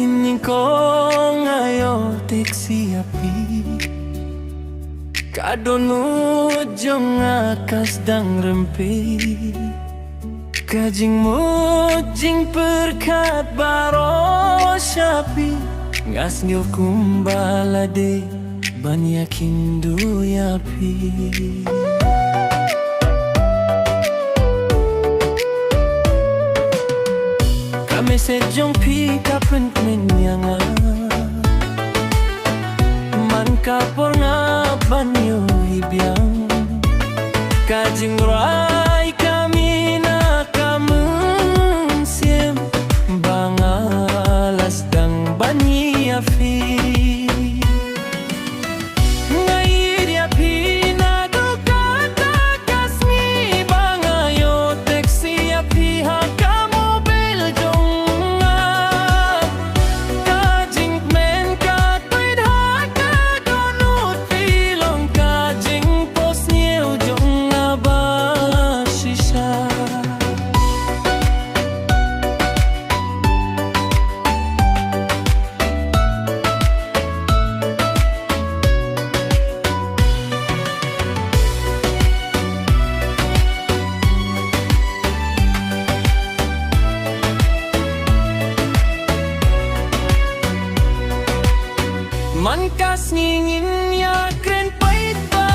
Sining ko ngayon teksi api kadunod yung akas dang rempe kajing mo jing perkat baro syapi ngas ngil kumbalade banyakin duyapi kami sejong pi kapen menyanga man kapor nga banyo hibyang kajing rai kami na kamun siem bangalas dang banyi afi man kas ngingin ya kren pait ba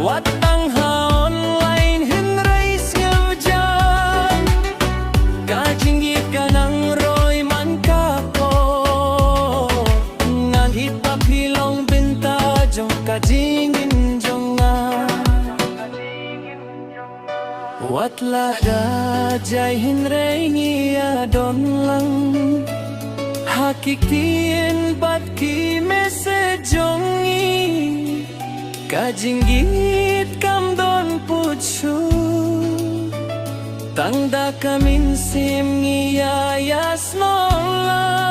watang ha online hinrais ngawjan kajinggit ka ng roy man ka po ngan hipapilong benta jong kajingin jong nga watla da jay hinray ngiya don lang hakikin bat ki mesejongi kajinggit kam don puchu tangda kamin sim ngiyayas nola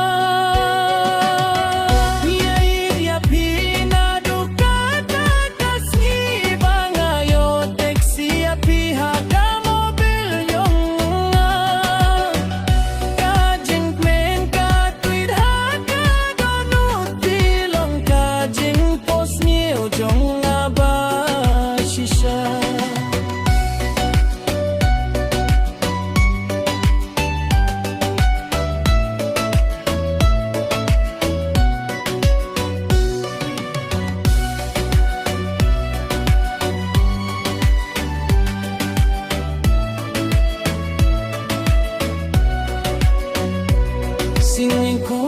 singin ko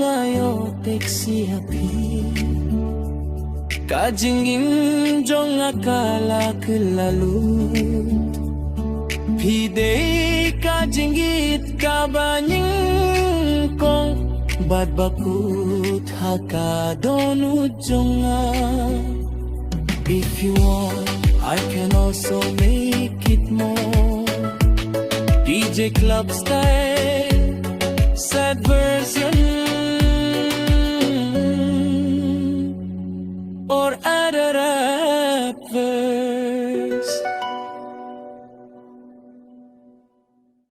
ngayon teksi api kajingin jong akala kelalu pidei kajinggit kabanying kong bad bakut haka donut jonga if you want I can also make it more DJ Club Style